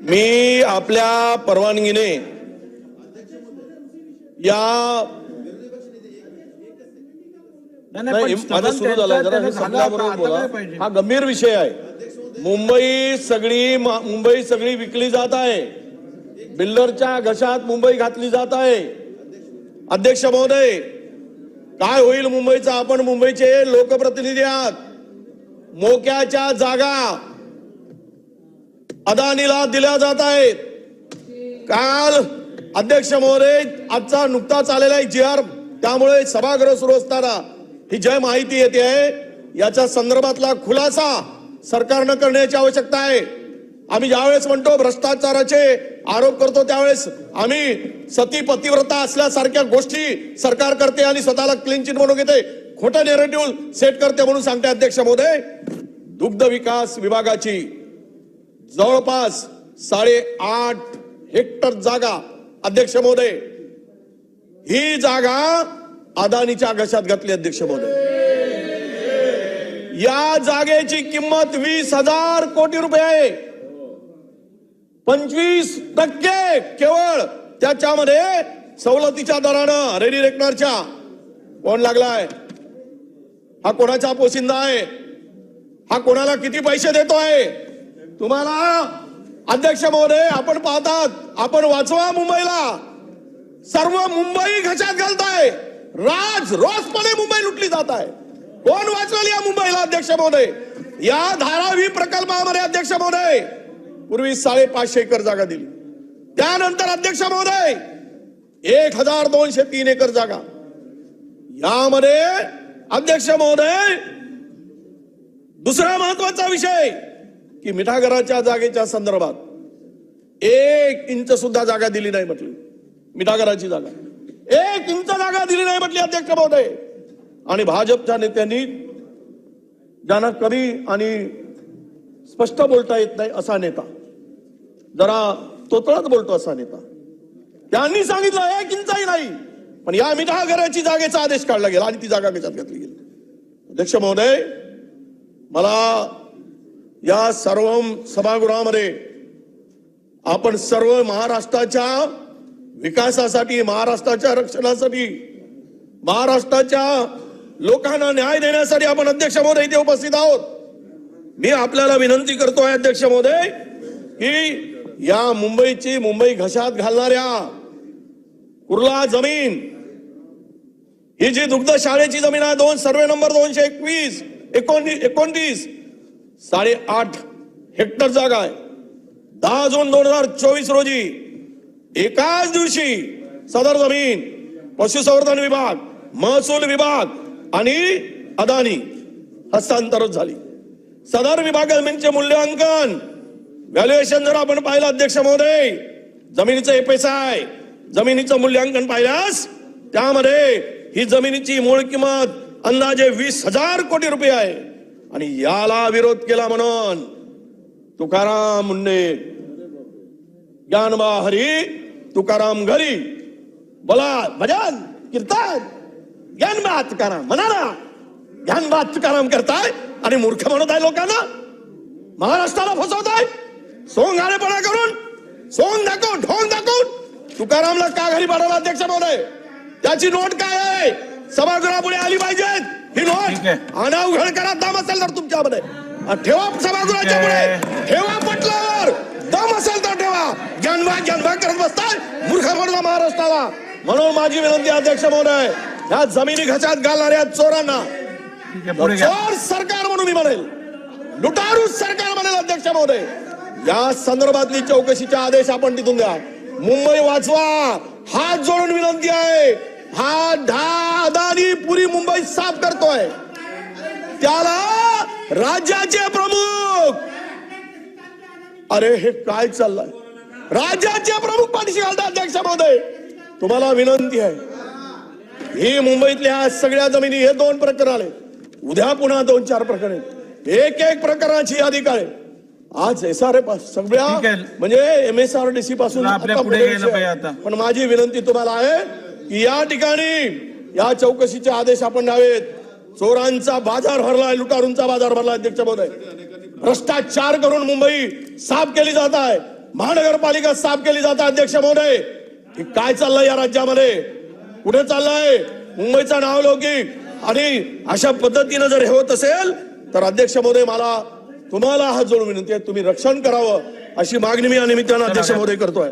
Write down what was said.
मी आपल्या परवानगीने या नाही माझा सुरू झाला जरा हे संपल्याबरोबर बोला. हा गंभीर विषय आहे. मुंबई सगळी विकली जात आहे. बिल्डरच्या घशात मुंबई घातली जात आहे. अध्यक्ष महोदय, काय होईल मुंबईचा? आपण मुंबईचे लोकप्रतिनिधी आहात. मोक्याच्या जागा अदानीला दिल्या जात आहेत. काल अध्यक्ष महोदय, आजचा नुकताच आलेला एक जी आर, त्यामुळे सभागृह सुरू असताना ही जी माहिती येते आहे याच्या संदर्भातला खुलासा सरकारनं करण्याची आवश्यकता आहे. आम्ही ज्यावेळेस म्हणतो भ्रष्टाचाराचे आरोप करतो त्यावेळेस आम्ही सती पतिव्रता असल्यासारख्या गोष्टी सरकार करते आणि स्वतःला क्लीन चिट म्हणून घेते, खोटं नेरेटिव्ह सेट करते म्हणून सांगते. अध्यक्ष महोदय, दुग्ध विकास विभागाची जवळपास 8.5 हेक्टर जागा, अध्यक्ष महोदय, ही जागा अदानीच्या घशात घातली. अध्यक्ष महोदय, या जागेची किंमत 20,000 कोटी रुपये आहे. 25% केवळ त्याच्यामध्ये सवलतीच्या दरानं रेडी रेकनरच्या. कोण लागलाय? हा कोणाचा पोशिंदा आहे? हा कोणाला किती पैसे देतोय? तुम्हाला अध्यक्ष महोदय, आपण पाहतात, आपण वाचवा मुंबईला. सर्व मुंबई घशात घालताय. रोजपणे मुंबई लुटली जात आहे. कोण वाचवेल या मुंबईला? अध्यक्ष महोदय, या धारावी प्रकल्पामध्ये अध्यक्ष महोदय पूर्वी 550 एकर जागा दिली. त्यानंतर अध्यक्ष महोदय 1203 एकर जागा. यामध्ये अध्यक्ष महोदय दुसरा महत्वाचा विषय की मिठागराच्या जागेच्या संदर्भात 1 इंच सुद्धा जागा दिली नाही म्हटली. मिठागराची जागा 1 इंच जागा दिली नाही म्हटली. अध्यक्ष महोदय, आणि भाजपच्या नेत्यांनी, ज्यांना कमी आणि स्पष्ट बोलता येत नाही असा नेता, जरा तोतळात बोलतो असा नेता, त्यांनी सांगितलं 1 इंचही नाही, पण या मिठागराची जागेचा आदेश काढला गेला आणि ती जागा घशात घातली गेली. अध्यक्ष महोदय, मला या सर्व सभागृहामध्ये आपण सर्व महाराष्ट्राच्या विकासासाठी, महाराष्ट्राच्या रक्षणासाठी, महाराष्ट्राच्या लोकांना न्याय देण्यासाठी आपण अध्यक्ष महोदय इथे उपस्थित आहोत. मी आपल्याला विनंती करतोय अध्यक्ष महोदय की या मुंबई घशात घालणाऱ्या कुर्ला जमीन, ही जी दुग्ध शाळेची जमीन आहे, सर्वे नंबर 221 29 8.5 हेक्टर जागा आहे. 10 जून 2024 रोजी एकाच दिवशी सदर जमीन पशुसंवर्धन विभाग, महसूल विभाग आणि अदानी हस्तांतरित झाली. सदर विभागाचे मूल्यांकन, व्हॅल्युएशन जर आपण पाहिलं अध्यक्ष महोदय, जमिनीचं FSI, जमिनीचं मूल्यांकन पाहिल्यास त्यामध्ये ही जमिनीची मूळ किंमत अंदाजे 20,000 कोटी रुपये आहे. आणि याला विरोध केला म्हणून तुकाराम मुंडे, ज्ञानबा हरी तुकाराम घरी, बोला भजन कीर्तन, ज्ञानबा तुकाराम म्हणा, ज्ञानबा तुकाराम करताय आणि मूर्ख म्हणत आहे लोकांना, महाराष्ट्राला फसवताय. सोंगारेपणा करून, सोंग दाखवून, ढोंग दाखवून तुकारामला का घरी पाठवला? अध्यक्ष महोदय, त्याची नोट काय आहे? सभागृहापुढे आली पाहिजेत ही नोट. अनावघड करा, दम असेल तर तुमच्यामध्ये ठेवा. सभागृहाच्या पुढे ठेवा, पटलावर दम असेल तर ठेवा. ज्ञानबा करत बसताय मूर्ख म्हणला महाराष्ट्राला. म्हणून माझी विनंती अध्यक्ष महोदय, ह्या जमिनी घशात घालणाऱ्या चोरांना चोर सरकार म्हणून मी म्हणेल, लुटारू सरकार म्हणेल. अध्यक्ष महोदय, या संदर्भातली चौकशीचे आदेश आपण तिथून द्या. मुंबई वाचवा, हात जोडून विनंती आहे. हा अदानी पुरी मुंबई साफ करतोय. त्याला राज्याचे प्रमुख, अरे हे काय चाललंय? राज्याचे प्रमुख पाठीशी घालतात. अध्यक्ष महोदय, तुम्हाला विनंती आहे, ही मुंबईतल्या सगळ्या जमिनी, हे 2 प्रकरण आले, उद्या पुन्हा 2-4 प्रकरण, एक प्रकरणाची यादी काढेल. आज SRF सगळ्या म्हणजे MSRDC पासून. पण माझी विनंती तुम्हाला आहे की या ठिकाणी या चौकशीचे आदेश आपण द्यावेत. चोरांचा बाजार भरलाय, लुटारूंचा बाजार भरलाय. अध्यक्ष महोदय, भ्रष्टाचार करून मुंबई साफ केली जात आहे. महानगरपालिका साफ केली जाते अध्यक्ष महोदय. की काय चाललंय या राज्यामध्ये, कुठे चाललंय मुंबईचा नावलौकिक. आणि अशा पद्धतीनं जर हे होत असेल तर अध्यक्ष महोदय मला तुम्हाला हात जोडून विनंती आहे, तुम्ही रक्षण करावं अशी मागणी मी या निमित्तानं अध्यक्ष महोदय करतोय.